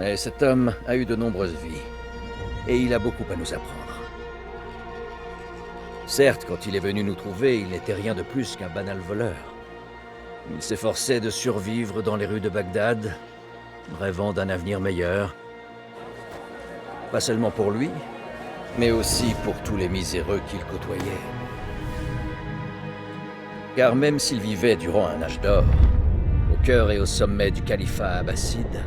Mais cet homme a eu de nombreuses vies, et il a beaucoup à nous apprendre. Certes, quand il est venu nous trouver, il n'était rien de plus qu'un banal voleur. Il s'efforçait de survivre dans les rues de Bagdad, rêvant d'un avenir meilleur. Pas seulement pour lui, mais aussi pour tous les miséreux qu'il côtoyait. Car même s'il vivait durant un âge d'or, au cœur et au sommet du califat abbasside,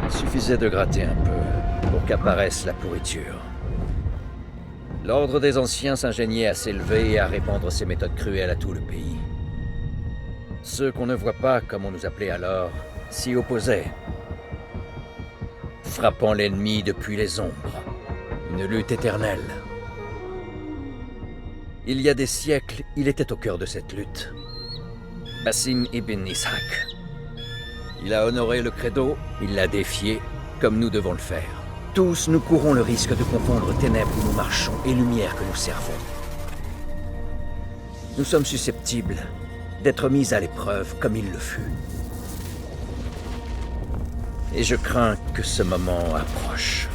il suffisait de gratter un peu pour qu'apparaisse la pourriture. L'ordre des anciens s'ingéniait à s'élever et à répandre ses méthodes cruelles à tout le pays. Ceux qu'on ne voit pas, comme on nous appelait alors, s'y opposaient, frappant l'ennemi depuis les ombres. Une lutte éternelle. Il y a des siècles, il était au cœur de cette lutte. Basim ibn Ishaq. Il a honoré le credo, il l'a défié, comme nous devons le faire. Tous, nous courons le risque de confondre ténèbres où nous marchons et lumière que nous servons. Nous sommes susceptibles d'être mis à l'épreuve comme il le fut. Et je crains que ce moment approche.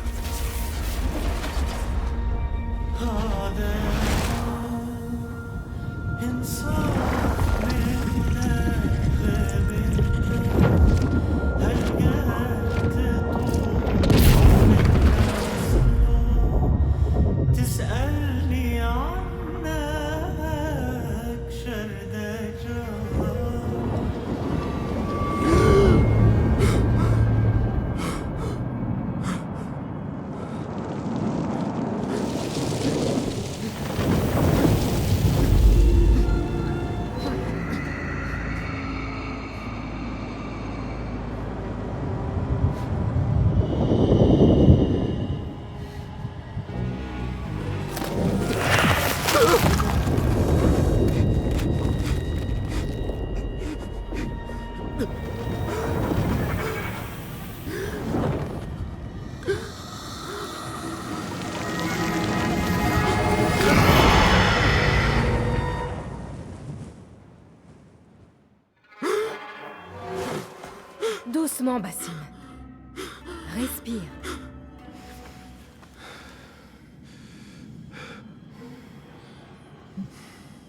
Doucement, Basim. Respire.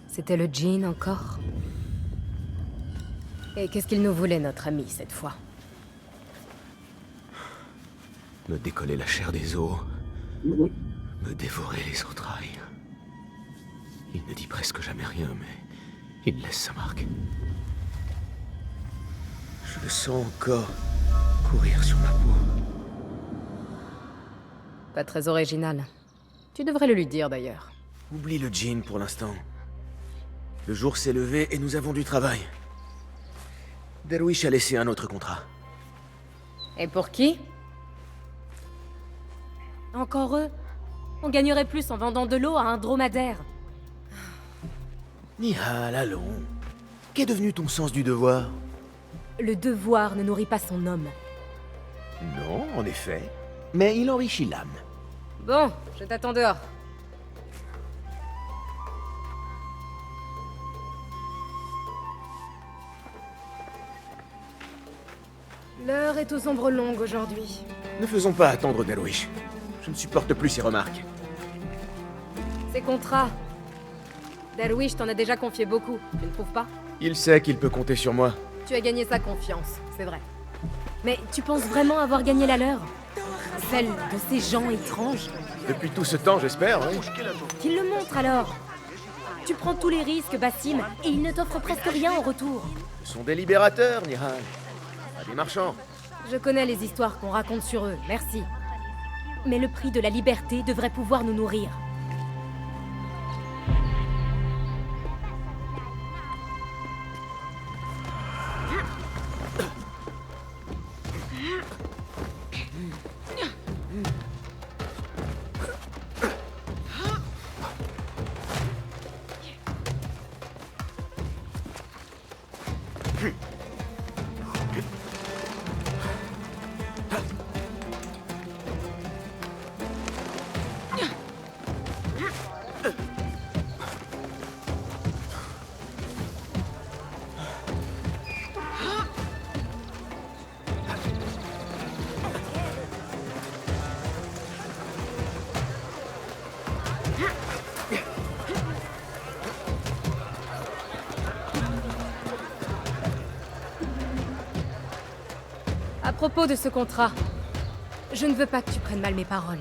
C'était le djinn encore? Et qu'est-ce qu'il nous voulait, notre ami, cette fois? Me décoller la chair des os, me dévorer les entrailles. Il ne dit presque jamais rien, mais il laisse sa marque. Je le sens encore courir sur ma peau. Pas très original. Tu devrais le lui dire, d'ailleurs. Oublie le djinn pour l'instant. Le jour s'est levé et nous avons du travail. Derwish a laissé un autre contrat. Et pour qui? Encore eux? On gagnerait plus en vendant de l'eau à un dromadaire. Nihal, allons. Qu'est devenu ton sens du devoir? Le devoir ne nourrit pas son homme. Non, en effet. Mais il enrichit l'âme. Bon, je t'attends dehors. L'heure est aux ombres longues aujourd'hui. Ne faisons pas attendre Derwish. Je ne supporte plus ses remarques. Ces contrats. Darwish t'en a déjà confié beaucoup, tu ne trouves pas? Il sait qu'il peut compter sur moi. Tu as gagné sa confiance, c'est vrai. Mais tu penses vraiment avoir gagné la leur? Celle de ces gens étranges? Depuis tout ce temps, j'espère, oui. Qu'il le montre alors! Tu prends tous les risques, Basim, et ils ne t'offrent presque rien en retour. Ce sont des libérateurs, Nihal. Pas des marchands. Je connais les histoires qu'on raconte sur eux, merci. Mais le prix de la liberté devrait pouvoir nous nourrir. À propos de ce contrat, je ne veux pas que tu prennes mal mes paroles.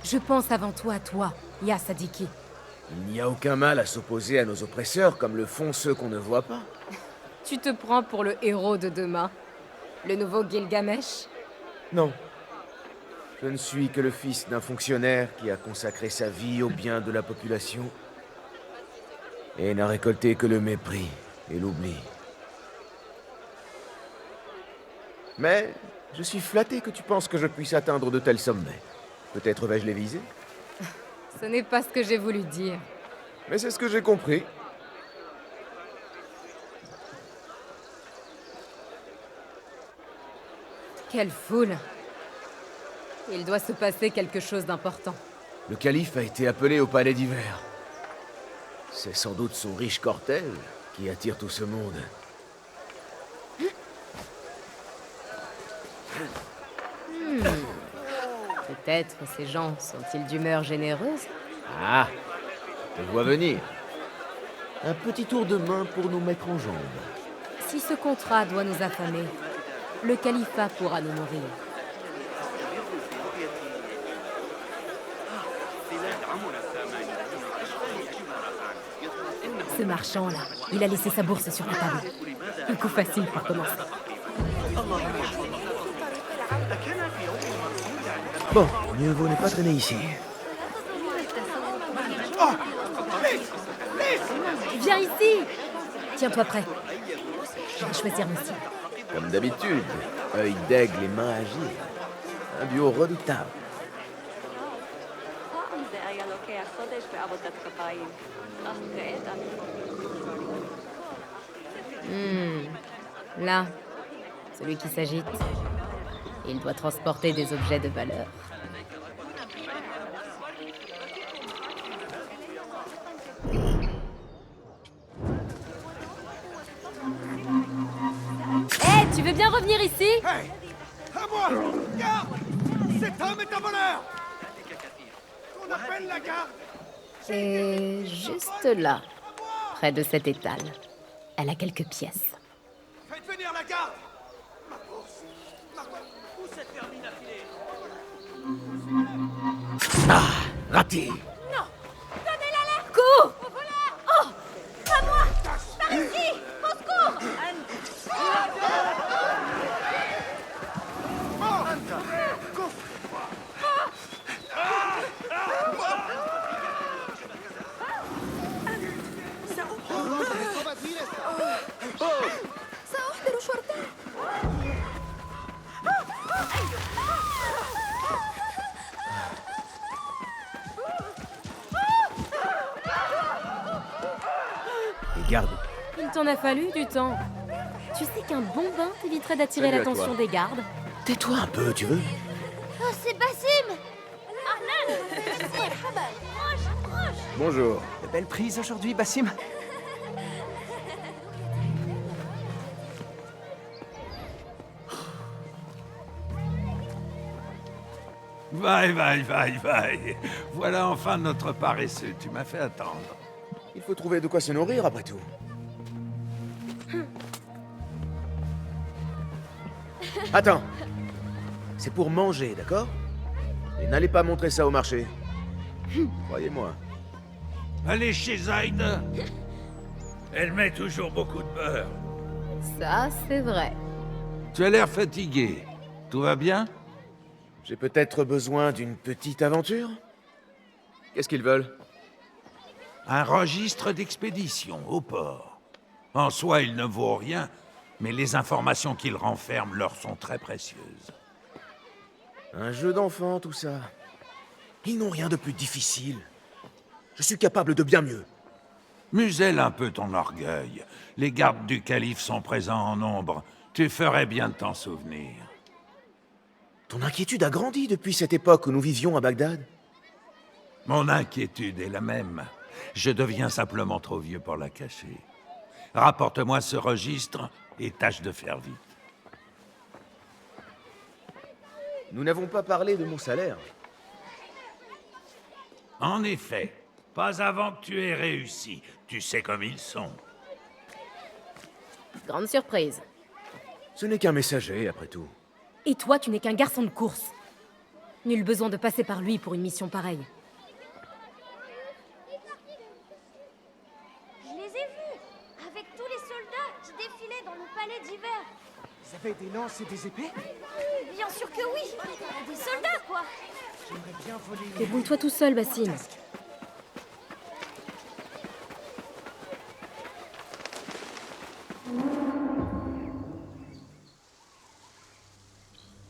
Je pense avant tout à toi, Ya Sadiki. Il n'y a aucun mal à s'opposer à nos oppresseurs comme le font ceux qu'on ne voit pas. Tu te prends pour le héros de demain? Le nouveau Gilgamesh? Non. Je ne suis que le fils d'un fonctionnaire qui a consacré sa vie au bien de la population et n'a récolté que le mépris et l'oubli. Mais je suis flatté que tu penses que je puisse atteindre de tels sommets. Peut-être vais-je les viser? Ce n'est pas ce que j'ai voulu dire. Mais c'est ce que j'ai compris. Quelle foule! Il doit se passer quelque chose d'important. Le calife a été appelé au palais d'hiver. C'est sans doute son riche cortège qui attire tout ce monde. Peut-être ces gens sont-ils d'humeur généreuse? Ah, je te vois venir. Un petit tour de main pour nous mettre en jambes. Si ce contrat doit nous affamer, le califat pourra nous nourrir. Ce marchand-là, il a laissé sa bourse sur la table. Un coup facile pour commencer. Bon, mieux vaut ne pas traîner ici. Viens ici! Tiens-toi prêt. Je vais choisir mon style. Comme d'habitude, œil d'aigle et main agile. Un duo redoutable. פעם זה היה לוקח חודש בעבודת כפיים, אך כעת אני... Là, celui qui s'agite, il doit transporter des objets de valeur. Hé, tu veux bien revenir ici? Hey! À moi! Garde! Cet homme est un voleur! Qu'on appelle la garde! Et juste là, près de cet étal, elle a quelques pièces. Faites venir la garde! Ma bourse! Où cette vermine a filé? Ah, raté! Cours! Et garde. Il t'en a fallu du temps. Tu sais qu'un bon bain t'éviterait d'attirer Salut à l'attention toi. des gardes. Tais-toi un peu, tu veux? Oh, c'est Bassim! Bonjour. De belles prises aujourd'hui, Bassim. Vaille. Voilà enfin notre paresseux. Tu m'as fait attendre. Il faut trouver de quoi se nourrir après tout. Attends. C'est pour manger, d'accord? Et n'allez pas montrer ça au marché. Croyez-moi. Allez chez Zaid. Elle met toujours beaucoup de beurre. Ça, c'est vrai. Tu as l'air fatigué. Tout va bien? J'ai peut-être besoin d'une petite aventure? Qu'est-ce qu'ils veulent? Un registre d'expédition au port. En soi, il ne vaut rien, mais les informations qu'il renferme leur sont très précieuses. Un jeu d'enfant, tout ça. Ils n'ont rien de plus difficile. Je suis capable de bien mieux. Muselle un peu ton orgueil. Les gardes du calife sont présents en nombre. Tu ferais bien de t'en souvenir. Ton inquiétude a grandi depuis cette époque où nous vivions à Bagdad. Mon inquiétude est la même. Je deviens simplement trop vieux pour la cacher. Rapporte-moi ce registre et tâche de faire vite. Nous n'avons pas parlé de mon salaire. En effet, pas avant que tu aies réussi. Tu sais comme ils sont. Grande surprise. Ce n'est qu'un messager, après tout. Et toi, tu n'es qu'un garçon de course. Nul besoin de passer par lui pour une mission pareille. Je les ai vus, avec tous les soldats qui défilaient dans le palais d'hiver. Ils avaient des lances et des épées? Bien sûr que oui. Des soldats, quoi. J'aimerais bien voler une... Débrouille-toi tout seul, Basim.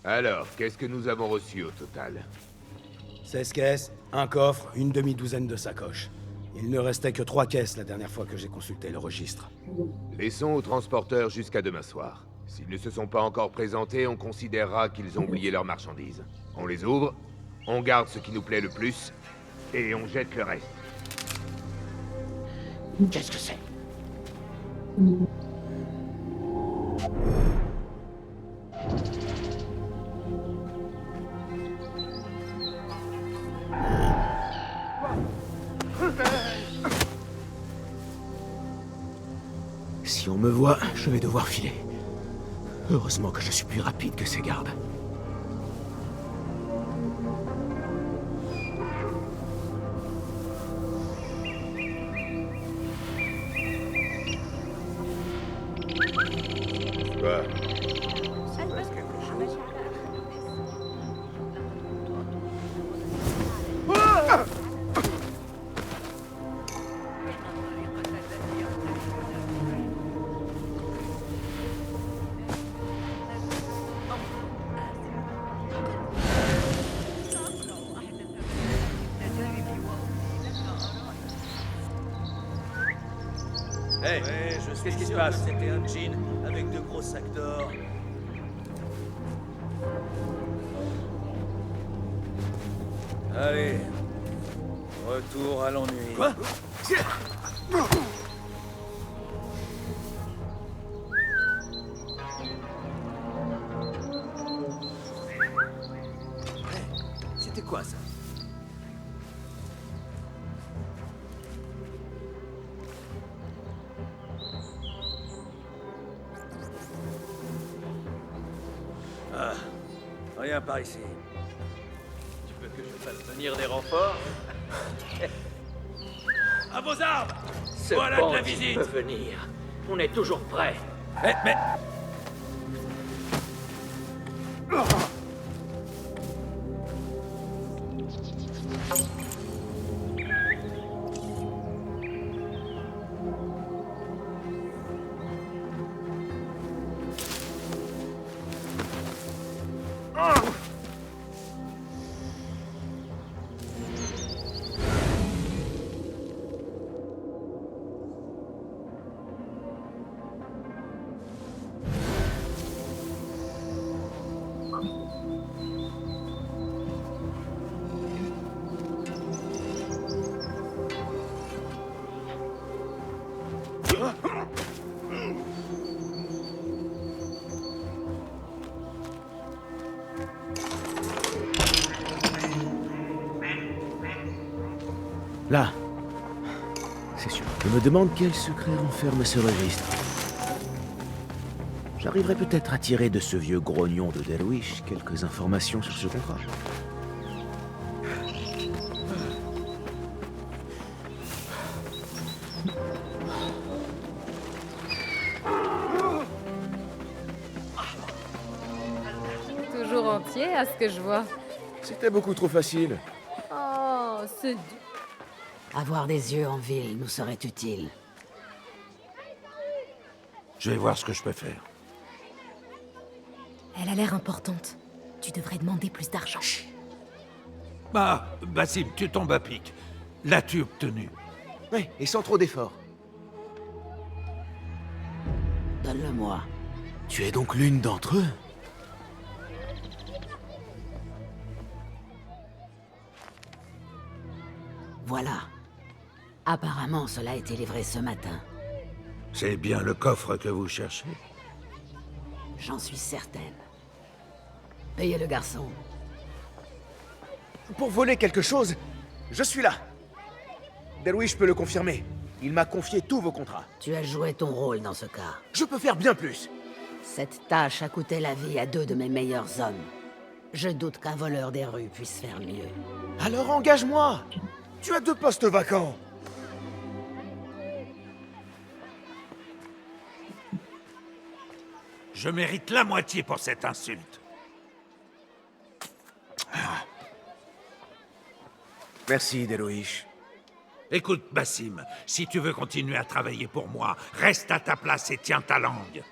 Alors, qu'est-ce que nous avons reçu au total? 16 caisses, un coffre, une demi-douzaine de sacoches. Il ne restait que 3 caisses la dernière fois que j'ai consulté le registre. Laissons aux transporteurs jusqu'à demain soir. S'ils ne se sont pas encore présentés, on considérera qu'ils ont oublié leurs marchandises. On les ouvre, on garde ce qui nous plaît le plus, et on jette le reste. Qu'est-ce que c'est? Si on me voit, je vais devoir filer. Heureusement que je suis plus rapide que ces gardes. Quoi? Hey, qu'est-ce qui se passe? C'était un jean avec de gros sacs d'or. Allez, retour à l'ennui. Quoi? C'était quoi ça? Ah, rien par ici. Tu veux que je fasse venir des renforts? À vos armes! Voilà de la visite! peut venir. On est toujours prêt. Mais... Là. C'est sûr. Je me demande quel secret renferme ce registre. J'arriverai peut-être à tirer de ce vieux grognon de Derwish quelques informations sur ce contrat. Toujours entier, à ce que je vois. C'était beaucoup trop facile. Oh, ce... Avoir des yeux en ville nous serait utile. Je vais voir ce que je peux faire. Elle a l'air importante. Tu devrais demander plus d'argent. Bah, Basim, tu tombes à pic. L'as-tu obtenu? Oui, et sans trop d'efforts. Donne-le-moi. Tu es donc l'une d'entre eux? Voilà. Apparemment, cela a été livré ce matin. C'est bien le coffre que vous cherchez? J'en suis certaine. Payez le garçon. Pour voler quelque chose, je suis là. Derwish peut le confirmer. Il m'a confié tous vos contrats. Tu as joué ton rôle dans ce cas. Je peux faire bien plus. Cette tâche a coûté la vie à 2 de mes meilleurs hommes. Je doute qu'un voleur des rues puisse faire mieux. Alors engage-moi! Tu as 2 postes vacants! Je mérite la moitié pour cette insulte. Merci, Deloish. Écoute, Bassim, si tu veux continuer à travailler pour moi, reste à ta place et tiens ta langue.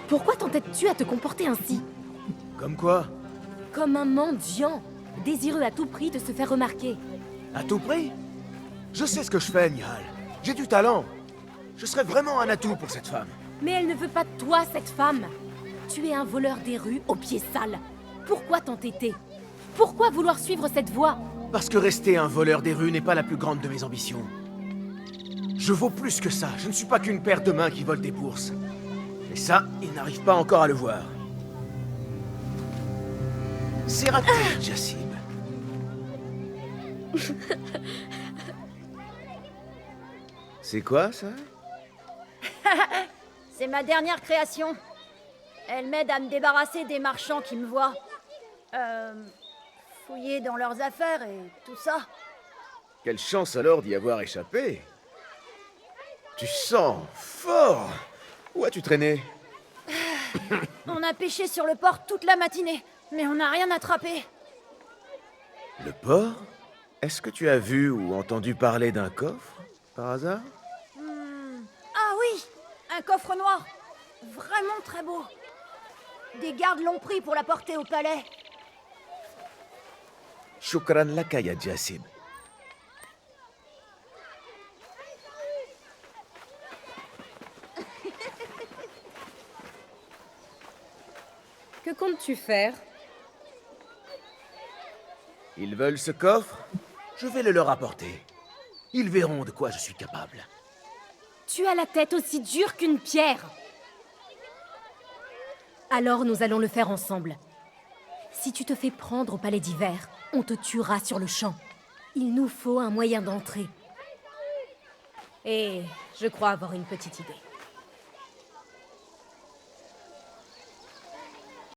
Pourquoi t'entêtes-tu à te comporter ainsi? Comme quoi? Comme un mendiant, désireux à tout prix de se faire remarquer. À tout prix? Je sais ce que je fais, Nihal. J'ai du talent. Je serais vraiment un atout pour cette femme. Mais elle ne veut pas de toi, cette femme. Tu es un voleur des rues aux pieds sales. Pourquoi t'entêter? Pourquoi vouloir suivre cette voie? Parce que rester un voleur des rues n'est pas la plus grande de mes ambitions. Je vaux plus que ça. Je ne suis pas qu'une paire de mains qui vole des bourses. Et ça, il n'arrive pas encore à le voir. C'est raté, Jassim. C'est quoi, ça? C'est ma dernière création. Elle m'aide à me débarrasser des marchands qui me voient. Fouiller dans leurs affaires et tout ça. Quelle chance alors d'y avoir échappé. Tu sens fort. Où as-tu traîné? On a pêché sur le port toute la matinée, mais on n'a rien attrapé. Le port? Est-ce que tu as vu ou entendu parler d'un coffre, par hasard? Ah oui, un coffre noir. Vraiment très beau. Des gardes l'ont pris pour la porter au palais. Shukran laka, ya Jassim. Que comptes-tu faire? Ils veulent ce coffre? Je vais le leur apporter. Ils verront de quoi je suis capable. Tu as la tête aussi dure qu'une pierre. Alors nous allons le faire ensemble. Si tu te fais prendre au palais d'hiver, on te tuera sur le champ. Il nous faut un moyen d'entrer. Et je crois avoir une petite idée.